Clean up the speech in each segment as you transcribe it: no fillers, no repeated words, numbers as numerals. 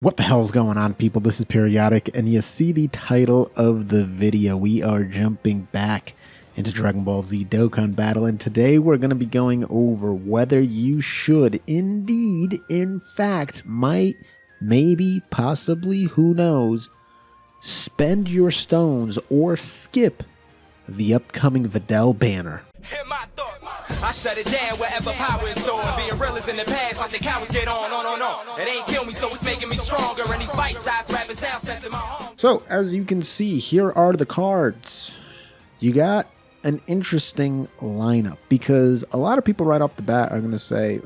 What the hell's going on, people? This is Periodik, and you see the title of the video. We are jumping back into Dragonball Z Dokkan Battle, and today we're going to be going over whether you should indeed, in fact, might, maybe, possibly, who knows, spend your stones or skip the upcoming Videl banner. Hear my thought. I shut it down wherever power is stored. Being real is in the past, watch the cowards get on. It ain't kill me, so it's making me stronger. And these bite-sized rappers now sensing my home. So, as you can see, here are the cards. You got an interesting lineup because a lot of people right off the bat are going to say,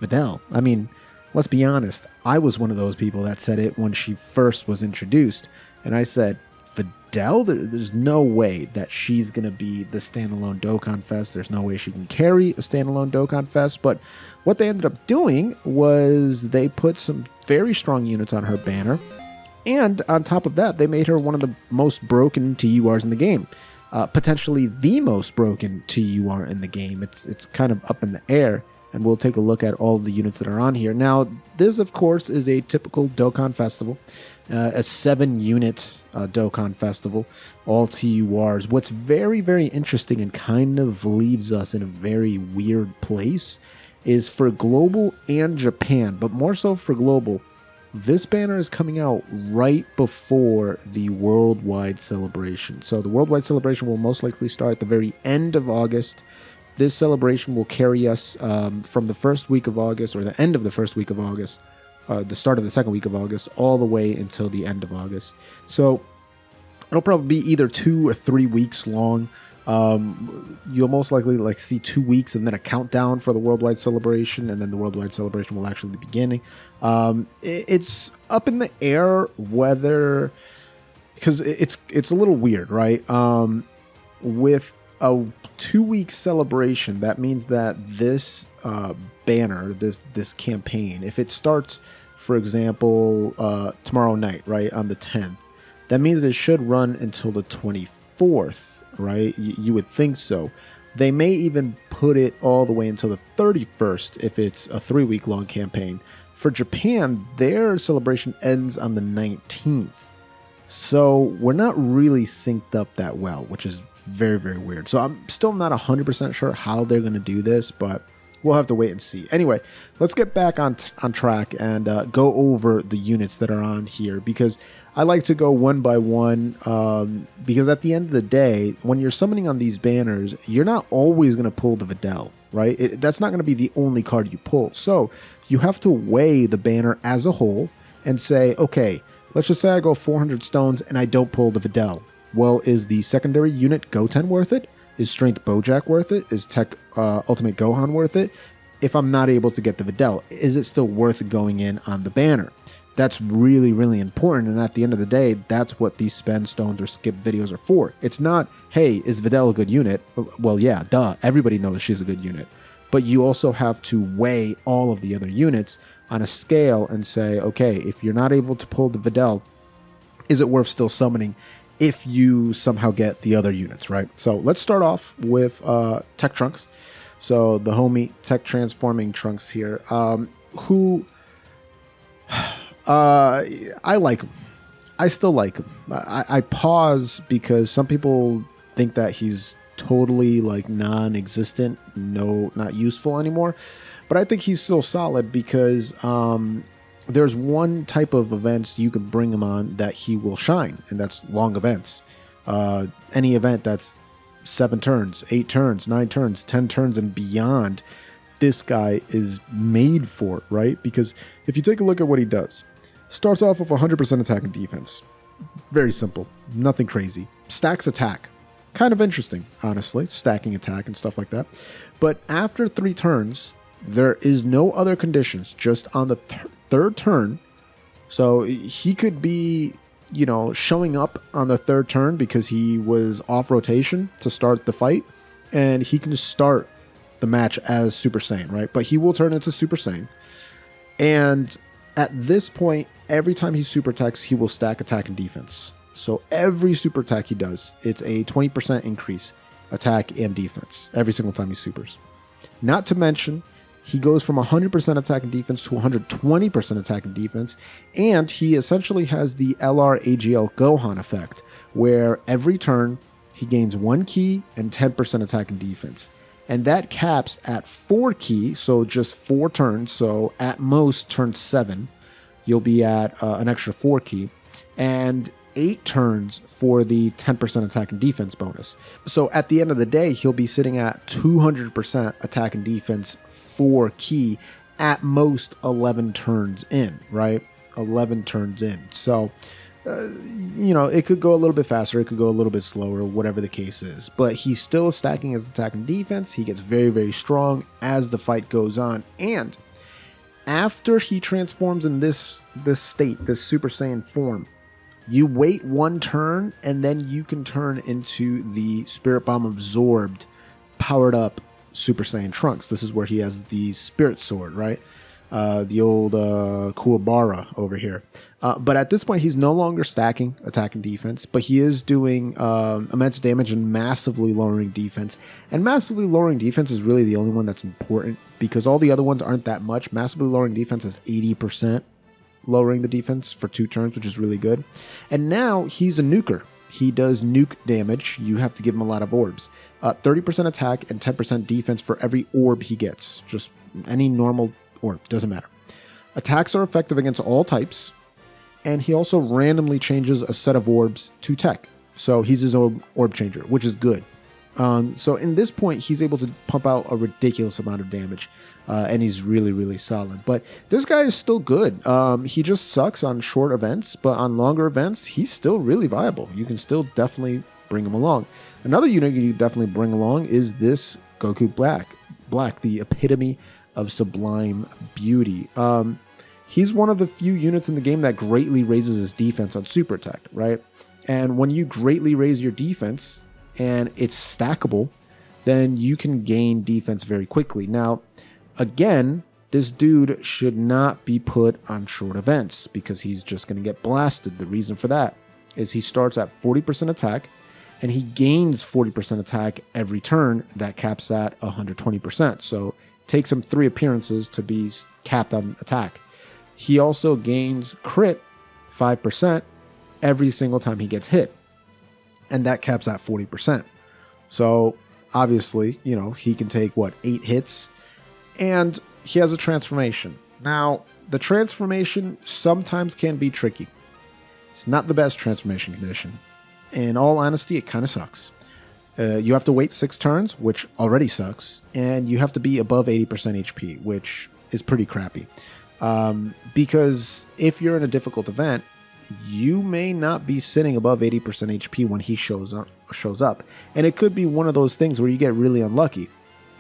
Videl. I mean, let's be honest. I was one of those people that said it when she first was introduced. And I said, Videl, there's no way that she's going to be the standalone Dokkan Fest. There's no way she can carry a standalone Dokkan Fest. But what they ended up doing was they put some very strong units on her banner. And on top of that, they made her one of the most broken TURs in the game. Potentially the most broken TUR in the game. It's kind of up in the air. And we'll take a look at all of the units that are on here. Now, this, of course, is a typical Dokkan Festival. A 7-unit Dokkan Festival, all TURs. What's very, very interesting and kind of leaves us in a very weird place is for Global and Japan, but more so for Global, this banner is coming out right before the Worldwide Celebration. So the Worldwide Celebration will most likely start at the very end of August. This celebration will carry us from the first week of August, or the end of the first week of August, the start of the second week of August, all the way until the end of August. So it'll probably be either 2 or 3 weeks long. You'll most likely see 2 weeks and then a countdown for the Worldwide Celebration, and then the Worldwide Celebration will actually be beginning. It's up in the air whether, because it's a little weird, right? With a 2-week celebration, that means that this banner, this campaign, if it starts, for example, tomorrow night, right, on the 10th, that means it should run until the 24th, right? You would think so. They may even put it all the way until the 31st if it's a 3-week long campaign. For Japan, their celebration ends on the 19th. So we're not really synced up that well, which is very, very weird. So I'm still not 100% sure how they're going to do this, but we'll have to wait and see. Anyway, let's get back on track and go over the units that are on here, because I like to go one by one, because at the end of the day, when you're summoning on these banners, you're not always going to pull the Videl, right? That's not going to be the only card you pull. So you have to weigh the banner as a whole and say, okay, let's just say I go 400 stones and I don't pull the Videl. Well, is the secondary unit Goten worth it? Is Strength Bojack worth it? Is Tech Ultimate Gohan worth it? If I'm not able to get the Videl, is it still worth going in on the banner? That's really, really important. And at the end of the day, that's what these spend stones or skip videos are for. It's not, hey, is Videl a good unit? Well, yeah, duh. Everybody knows she's a good unit. But you also have to weigh all of the other units on a scale and say, okay, if you're not able to pull the Videl, is it worth still summoning if you somehow get the other units, right? So let's start off with Tech Trunks. So the homie Tech Transforming Trunks here, who I like him. I still like him. I pause because some people think that he's totally non-existent, not useful anymore. But I think he's still solid because there's one type of events you can bring him on that he will shine, and that's long events. Any event that's 7 turns, 8 turns, 9 turns, 10 turns, and beyond, this guy is made for it, right? Because if you take a look at what he does, starts off with 100% attack and defense. Very simple, nothing crazy. Stacks attack. Kind of interesting, honestly, stacking attack and stuff like that. But after 3 turns, there is no other conditions, just on the third turn. So he could be, showing up on the 3rd turn because he was off rotation to start the fight, and he can just start the match as Super Saiyan, right? But he will turn into Super Saiyan. And at this point, every time he super attacks, he will stack attack and defense. So every super attack he does, it's a 20% increase attack and defense every single time he supers. Not to mention, he goes from 100% attack and defense to 120% attack and defense, and he essentially has the LR AGL Gohan effect, where every turn he gains 1 ki and 10% attack and defense. And that caps at 4 ki, so just 4 turns, so at most turn 7, you'll be at an extra 4 ki, and 8 turns for the 10% attack and defense bonus. So at the end of the day, he'll be sitting at 200% attack and defense 4 ki, at most 11 turns in, right? 11 turns in. So, it could go a little bit faster, it could go a little bit slower, whatever the case is. But he's still stacking his attack and defense. He gets very, very strong as the fight goes on. And after he transforms in this state, this Super Saiyan form, you wait 1 turn, and then you can turn into the Spirit Bomb absorbed, powered up Super Saiyan Trunks. This is where he has the Spirit Sword, right? The old Kuwabara over here. But at this point, he's no longer stacking attack and defense, but he is doing immense damage and massively lowering defense. And massively lowering defense is really the only one that's important, because all the other ones aren't that much. Massively lowering defense is 80%. Lowering the defense for 2 turns, which is really good. And now he's a nuker. He does nuke damage. You have to give him a lot of orbs. 30% attack and 10% defense for every orb he gets. Just any normal orb, doesn't matter. Attacks are effective against all types, and he also randomly changes a set of orbs to tech. So he's his own orb changer, which is good. So in this point, he's able to pump out a ridiculous amount of damage. And he's really, really solid. But this guy is still good. He just sucks on short events, but on longer events, he's still really viable. You can still definitely bring him along. Another unit you definitely bring along is this Goku Black, the epitome of sublime beauty. He's one of the few units in the game that greatly raises his defense on super attack, right? And when you greatly raise your defense and it's stackable, then you can gain defense very quickly. Now, again, this dude should not be put on short events because he's just going to get blasted. The reason for that is he starts at 40% attack and he gains 40% attack every turn. That caps at 120%. So it takes him 3 appearances to be capped on attack. He also gains crit 5% every single time he gets hit. And that caps at 40%. So obviously, he can take 8 hits. And he has a transformation. Now, the transformation sometimes can be tricky. It's not the best transformation condition. In all honesty, it kind of sucks. You have to wait 6 turns, which already sucks. And you have to be above 80% HP, which is pretty crappy. Because if you're in a difficult event, you may not be sitting above 80% HP when he shows up. And it could be one of those things where you get really unlucky.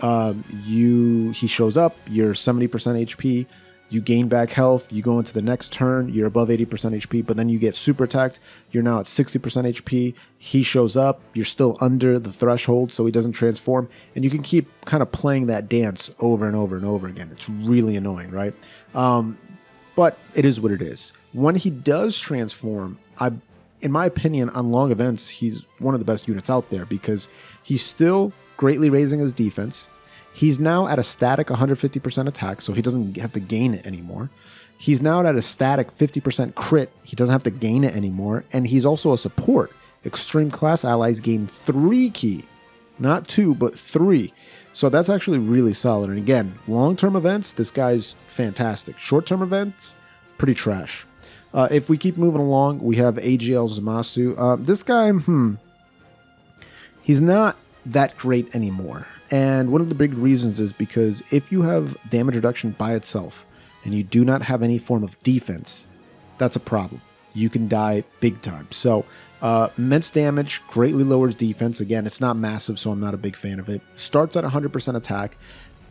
He shows up, you're 70% HP, you gain back health, you go into the next turn, you're above 80% HP, but then you get super attacked, you're now at 60% HP, he shows up, you're still under the threshold, so he doesn't transform, and you can keep kind of playing that dance over and over and over again. It's really annoying, right? But it is what it is. When he does transform, in my opinion, on long events, he's one of the best units out there because he's still greatly raising his defense. He's now at a static 150% attack, so he doesn't have to gain it anymore. He's now at a static 50% crit. He doesn't have to gain it anymore. And he's also a support. Extreme class allies gain 3 ki. Not 2, but 3. So that's actually really solid. And again, long-term events, this guy's fantastic. Short-term events, pretty trash. If we keep moving along, we have Agl Zamasu. This guy, he's not that great anymore. And one of the big reasons is because if you have damage reduction by itself and you do not have any form of defense, that's a problem. You can die big time. So immense damage greatly lowers defense. Again, it's not massive, so I'm not a big fan of it. Starts at 100% attack,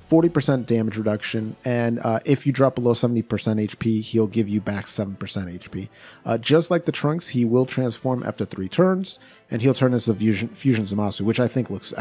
40% damage reduction, and if you drop below 70% HP, he'll give you back 7% HP. Just like the Trunks, he will transform after 3 turns, and he'll turn into the Fusion Zamasu, which I think looks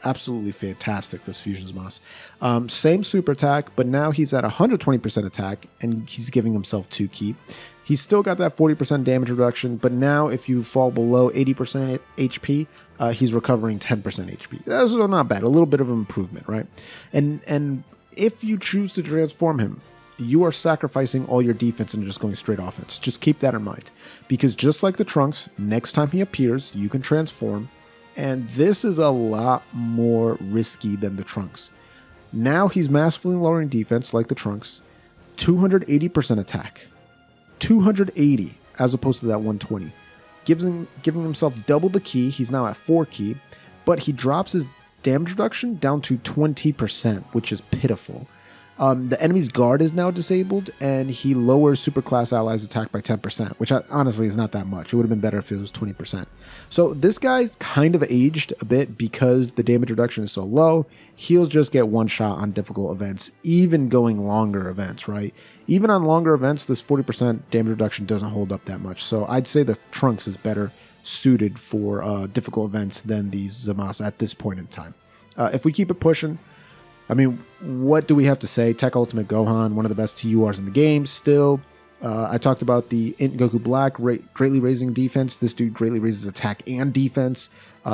absolutely fantastic, this Fusion Zamasu. Same super attack, but now he's at 120% attack, and he's giving himself 2 ki. He's still got that 40% damage reduction, but now if you fall below 80% HP, he's recovering 10% HP. That's not bad. A little bit of an improvement, right? And if you choose to transform him, you are sacrificing all your defense and just going straight offense. Just keep that in mind. Because just like the Trunks, next time he appears, you can transform. And this is a lot more risky than the Trunks. Now he's massively lowering defense like the Trunks. 280% attack. 280 as opposed to that 120. Giving himself double the ki. He's now at 4 ki. But he drops his damage reduction down to 20%, which is pitiful. The enemy's guard is now disabled, and he lowers superclass allies' attack by 10%, which honestly is not that much. It would have been better if it was 20%. So this guy's kind of aged a bit because the damage reduction is so low. He'll just get one shot on difficult events, even going longer events, right? Even on longer events, this 40% damage reduction doesn't hold up that much. So I'd say the Trunks is better suited for difficult events than the Zamasu at this point in time. If we keep it pushing, I mean, what do we have to say? Tech Ultimate Gohan, one of the best TURs in the game still. I talked about the Int Goku Black greatly raising defense. This dude greatly raises attack and defense.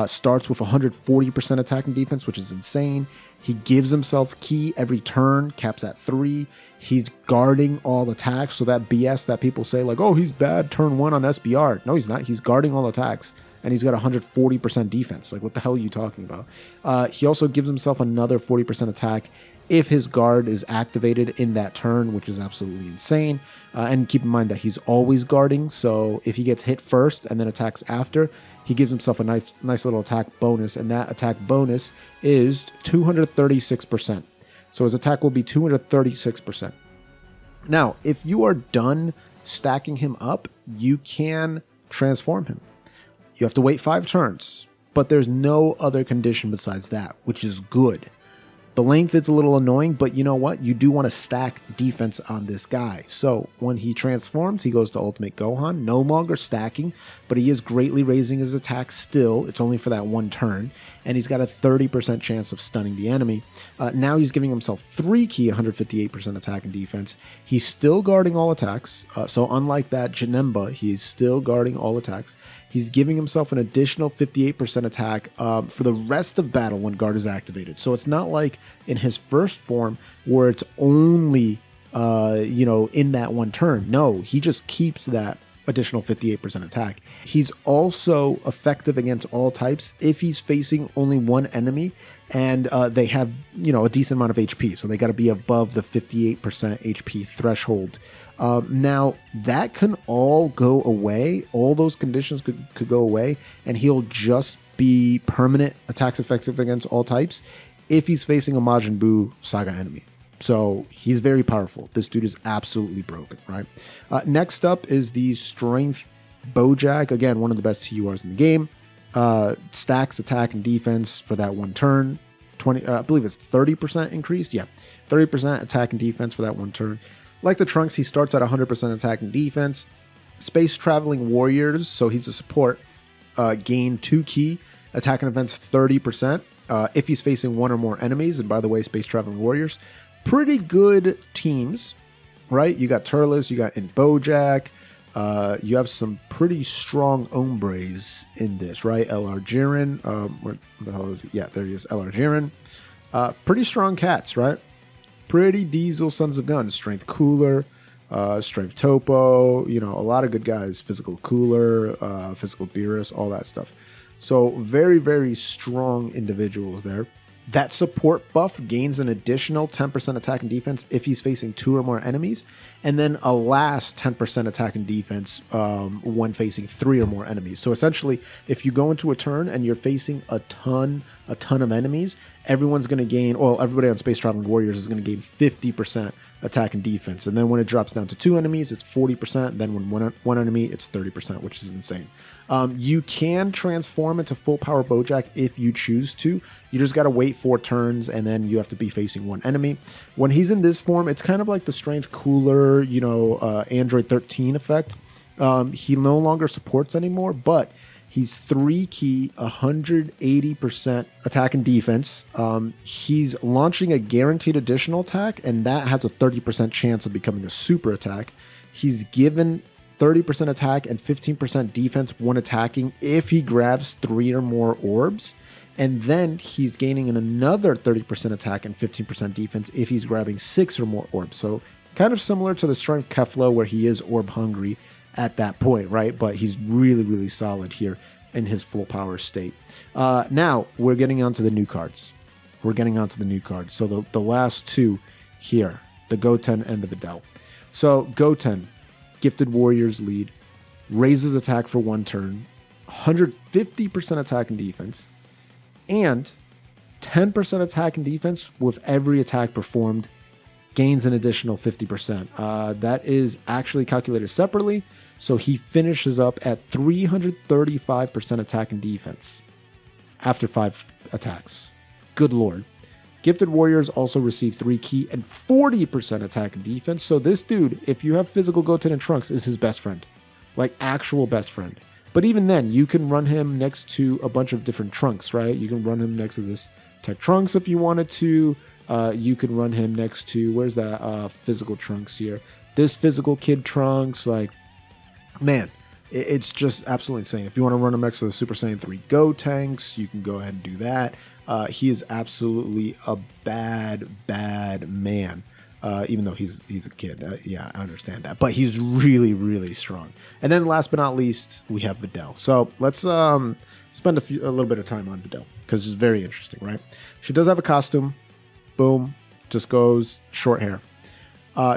Starts with 140% attack and defense, which is insane. He gives himself ki every turn, caps at 3. He's guarding all attacks. So that BS that people say like, oh, he's bad turn 1 on SBR. No, he's not. He's guarding all attacks. And he's got 140% defense. Like, what the hell are you talking about? He also gives himself another 40% attack if his guard is activated in that turn, which is absolutely insane. And keep in mind that he's always guarding. So if he gets hit first and then attacks after, he gives himself a nice little attack bonus. And that attack bonus is 236%. So his attack will be 236%. Now, if you are done stacking him up, you can transform him. You have to wait 5 turns, but there's no other condition besides that, which is good. The length is a little annoying, but you know what? You do want to stack defense on this guy. So when he transforms, he goes to Ultimate Gohan, no longer stacking, but he is greatly raising his attack still. It's only for that 1 turn, and he's got a 30% chance of stunning the enemy. Now he's giving himself 3 ki, 158% attack and defense. He's still guarding all attacks. So unlike that Janemba, he's still guarding all attacks. He's giving himself an additional 58% attack for the rest of battle when guard is activated. So it's not like in his first form where it's only, in that 1 turn. No, he just keeps that additional 58% attack. He's also effective against all types if he's facing only 1 enemy and they have, a decent amount of HP. So they got to be above the 58% HP threshold. Now that can all go away. All those conditions could go away, and he'll just be permanent attacks effective against all types if he's facing a Majin Buu Saga enemy. So he's very powerful. This dude is absolutely broken, right? Next up is the Strength Bojack. Again, one of the best TURs in the game. Stacks attack and defense for that 1 turn. I believe it's 30% increased. Yeah, 30% attack and defense for that 1 turn. Like the Trunks, he starts at 100% attack and defense. Space Traveling Warriors, so he's a support, gain 2 ki, attack and defense 30% if he's facing 1 or more enemies. And by the way, Space Traveling Warriors, pretty good teams, right? You got Turles, you got in Bojack, you have some pretty strong hombres in this, right? LR Jiren, where the hell is he? Yeah, there he is, LR Jiren. Pretty strong cats, right? Pretty diesel sons of guns. Strength Cooler, Strength Topo, a lot of good guys. Physical Cooler, Physical Beerus, all that stuff. So very, very strong individuals there. That support buff gains an additional 10% attack and defense if he's facing 2 or more enemies, and then a last 10% attack and defense when facing 3 or more enemies. So essentially, if you go into a turn and you're facing a ton of enemies, everyone's going to gain, everybody on Space Traveling Warriors is going to gain 50% attack and defense. And then when it drops down to 2 enemies, it's 40%. Then when one enemy, it's 30%, which is insane. You can transform into full power Bojack if you choose to. You just got to wait 4 turns, and then you have to be facing 1 enemy. When he's in this form, it's kind of like the Strength Cooler, Android 13 effect. He no longer supports anymore, but he's 3 ki, 180% attack and defense. He's launching a guaranteed additional attack, and that has a 30% chance of becoming a super attack. He's given 30% attack and 15% defense when attacking if he grabs 3 or more orbs. And then he's gaining another 30% attack and 15% defense if he's grabbing 6 or more orbs. So kind of similar to the Strength Kefla, where he is orb hungry at that point, right? But he's really, really solid here in his full power state. Now we're getting onto the new cards. So the last two here, the Goten and the Videl. So Goten, Gifted Warriors lead, raises attack for 1 turn, 150% attack and defense, and 10% attack and defense with every attack performed, gains an additional 50%. That is actually calculated separately, so he finishes up at 335% attack and defense after 5 attacks. Good lord. Gifted Warriors also receive 3 key and 40% attack and defense, so this dude, if you have physical Goten and Trunks, is his best friend. Like, actual best friend. But even then, you can run him next to a bunch of different Trunks, right? You can run him next to this Tech Trunks if you wanted to. You can run him next to, where's that physical Trunks here? This physical Kid Trunks, like, man, it's just absolutely insane. If you want to run him next to the Super Saiyan 3 Gotenks, you can go ahead and do that. He is absolutely a bad man. Even though he's a kid. Yeah, I understand that. But he's really, really strong. And then last but not least, we have Videl. So let's spend a little bit of time on Videl, because it's very interesting, right? She does have a costume. Boom. Just goes short hair.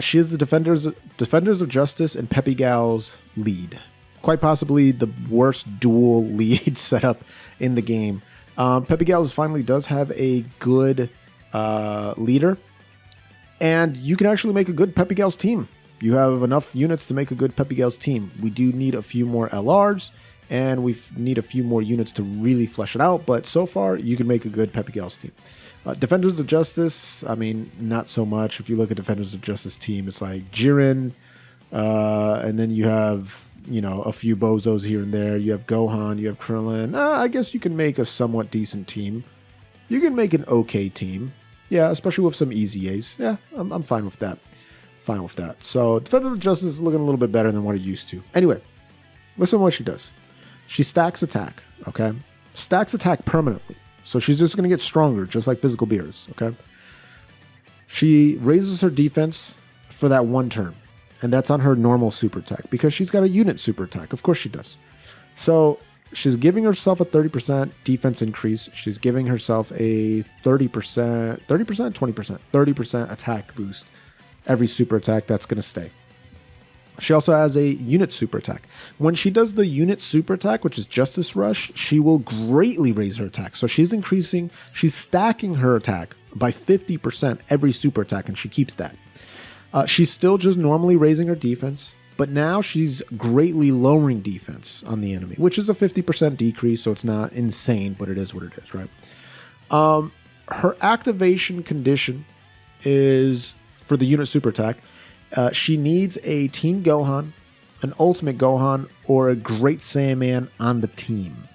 She is the Defenders of Justice and Peppy Gal's lead. Quite possibly the worst dual lead setup in the game. Peppy Gals finally does have a good leader. And you can actually make a good Peppy Gals team. You have enough units to make a good Peppy Gals team. We do need a few more LRs, and we need a few more units to really flesh it out. But so far, you can make a good Peppy Gals team. Defenders of Justice, I mean, not so much. If you look at Defenders of Justice team, it's like Jiren, and then you have, you know, a few bozos here and there. You have Gohan, you have Krillin. I guess you can make a somewhat decent team. You can make an okay team. Yeah, especially with some easy A's. Yeah, I'm fine with that. Fine with that. So Defender of Justice is looking a little bit better than what it used to. Anyway, listen to what she does. She stacks attack, okay? Stacks attack permanently. So she's just going to get stronger, just like physical Beerus, okay? She raises her defense for that 1 turn. And that's on her normal super attack, because she's got a unit super attack. Of course she does. So she's giving herself a 30% defense increase. She's giving herself a 30% attack boost. Every super attack, that's going to stay. She also has a unit super attack. When she does the unit super attack, which is Justice Rush, she will greatly raise her attack. So she's stacking her attack by 50% every super attack, and she keeps that. She's still just normally raising her defense, but now she's greatly lowering defense on the enemy, which is a 50% decrease, so it's not insane, but it is what it is, right? Her activation condition is, for the unit super attack, she needs a Team Gohan, an Ultimate Gohan, or a Great Saiyaman on the team,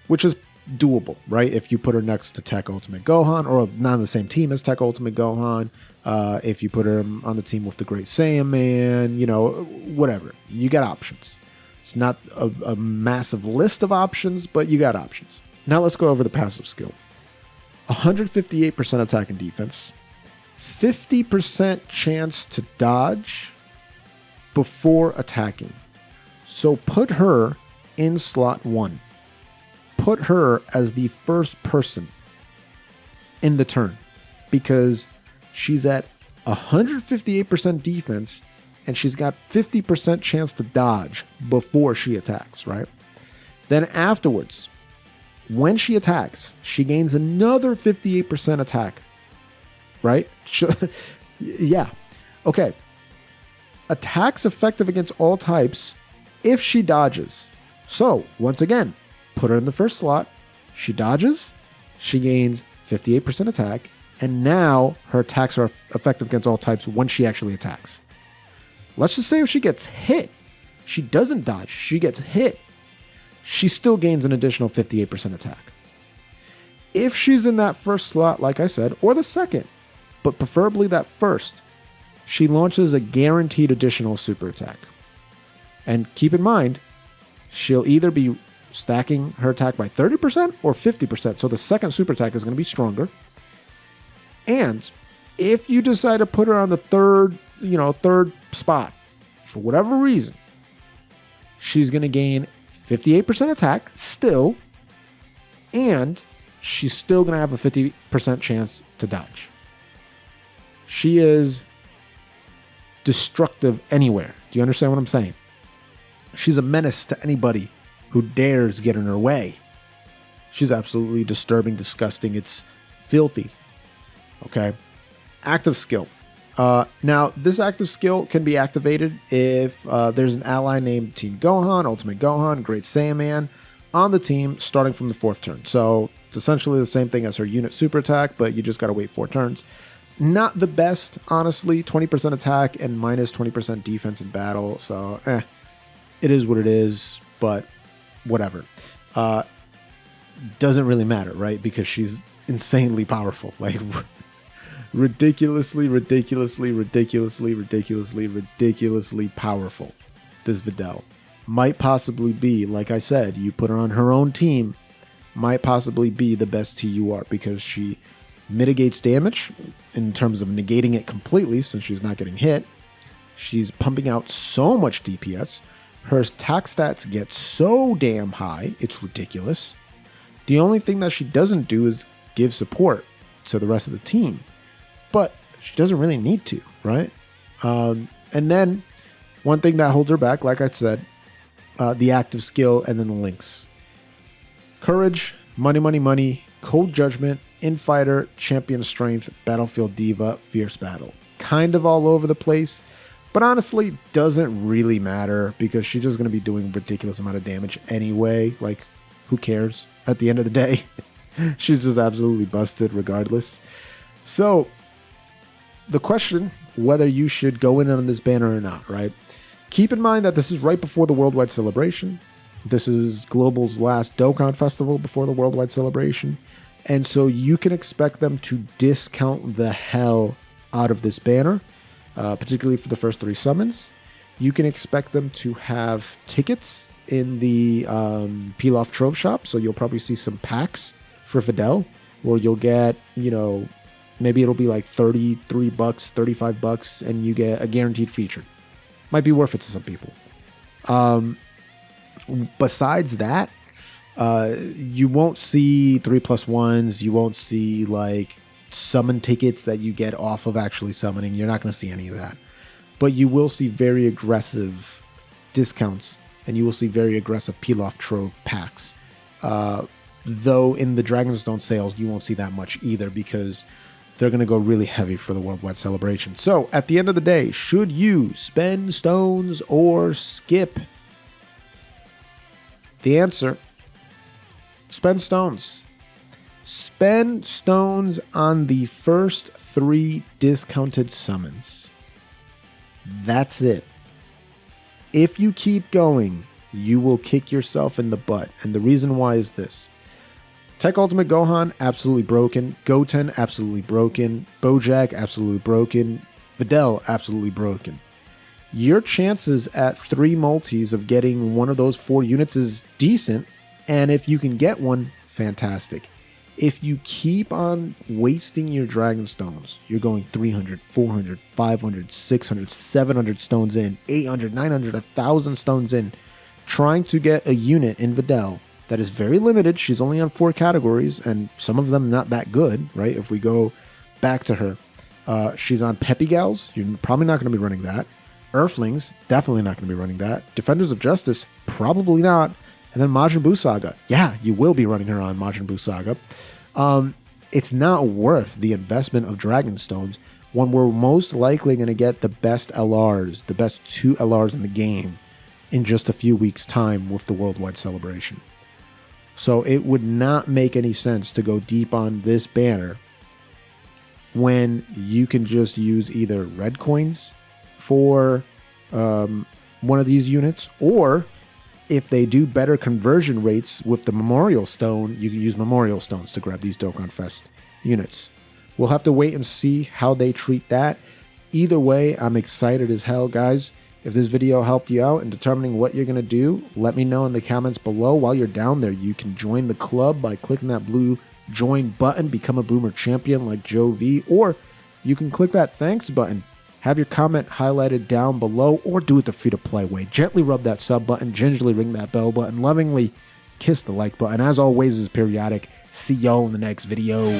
which is doable, right? If you put her next to Tech Ultimate Gohan, or not on the same team as Tech Ultimate Gohan, if you put her on the team with the Great Saiyaman, you know, whatever. You got options. It's not a massive list of options, but you got options. Now let's go over the passive skill. 158% attack and defense. 50% chance to dodge before attacking. So put her in slot 1. Put her as the first person in the turn, because she's at 158% defense and she's got 50% chance to dodge before she attacks, right? Then afterwards, when she attacks, she gains another 58% attack, right? Yeah. Okay. Attacks effective against all types if she dodges. So, once again, put her in the first slot. She dodges. She gains 58% attack. And now her attacks are effective against all types when she actually attacks. Let's just say if she gets hit, she doesn't dodge, she gets hit, she still gains an additional 58% attack. If she's in that first slot, like I said, or the second, but preferably that first, she launches a guaranteed additional super attack. And keep in mind, she'll either be stacking her attack by 30% or 50%. So the second super attack is going to be stronger. And if you decide to put her on the third spot, for whatever reason, she's going to gain 58% attack still, and she's still going to have a 50% chance to dodge. She is destructive anywhere. Do you understand what I'm saying? She's a menace to anybody who dares get in her way. She's absolutely disturbing, disgusting. It's filthy. Okay? Active skill. Now, this active skill can be activated if there's an ally named Team Gohan, Ultimate Gohan, Great Saiyaman on the team starting from the 4th turn. So it's essentially the same thing as her unit super attack, but you just got to wait 4 turns. Not the best, honestly. 20% attack and minus 20% defense in battle. So, it is what it is, but whatever. Doesn't really matter, right? Because she's insanely powerful. Like, ridiculously powerful. This Videl might possibly be, like I said, you put her on her own team, might possibly be the best TUR because she mitigates damage in terms of negating it completely since she's not getting hit. She's pumping out so much DPS. Her attack stats get so damn high, it's ridiculous. The only thing that she doesn't do is give support to the rest of the team. But she doesn't really need to, right? And then one thing that holds her back, like I said, the active skill and then the links. Courage, money, cold judgment, infighter, champion strength, battlefield diva, fierce battle. Kind of all over the place, but honestly doesn't really matter because she's just going to be doing ridiculous amount of damage anyway. Like, who cares? At the end of the day, she's just absolutely busted regardless. So, the question, whether you should go in on this banner or not, right? Keep in mind that this is right before the worldwide celebration. This is Global's last Dokkan Festival before the worldwide celebration. And so you can expect them to discount the hell out of this banner, particularly for the first 3 summons. You can expect them to have tickets in the Peel-Off Trove Shop. So you'll probably see some packs for Videl, where you'll get, maybe it'll be like $33, $35, and you get a guaranteed feature. Might be worth it to some people. Besides that, you won't see 3+1s. You won't see like summon tickets that you get off of actually summoning. You're not going to see any of that. But you will see very aggressive discounts, and you will see very aggressive Peel-Off Trove packs. Though in the Dragonstone sales, you won't see that much either because they're going to go really heavy for the worldwide celebration. So at the end of the day, should you spend stones or skip? The answer, spend stones. Spend stones on the first 3 discounted summons. That's it. If you keep going, you will kick yourself in the butt. And the reason why is this. Tech Ultimate Gohan, absolutely broken. Goten, absolutely broken. Bojack, absolutely broken. Videl, absolutely broken. Your chances at 3 multis of getting one of those 4 units is decent. And if you can get one, fantastic. If you keep on wasting your Dragon Stones, you're going 300, 400, 500, 600, 700 stones in, 800, 900, 1,000 stones in, trying to get a unit in Videl that is very limited. She's only on 4 categories, and some of them not that good, right? If we go back to her, she's on Peppy Gals. You're probably not going to be running that. Earthlings, definitely not going to be running that. Defenders of Justice, probably not. And then Majin Buu Saga. Yeah, you will be running her on Majin Buu Saga. It's not worth the investment of Dragon Stones when we're most likely going to get the best LRs, the best 2 LRs in the game in just a few weeks' time with the worldwide celebration. So it would not make any sense to go deep on this banner when you can just use either red coins for one of these units, or if they do better conversion rates with the Memorial Stone, you can use Memorial Stones to grab these Dokkan Fest units. We'll have to wait and see how they treat that. Either way, I'm excited as hell, guys. If this video helped you out in determining what you're going to do, let me know in the comments below. While you're down there, you can join the club by clicking that blue join button, become a Boomer champion like Joe V, or you can click that thanks button, have your comment highlighted down below, or do it the free-to-play way. Gently rub that sub button, gingerly ring that bell button, lovingly kiss the like button. As always, this is Periodic. See y'all in the next video.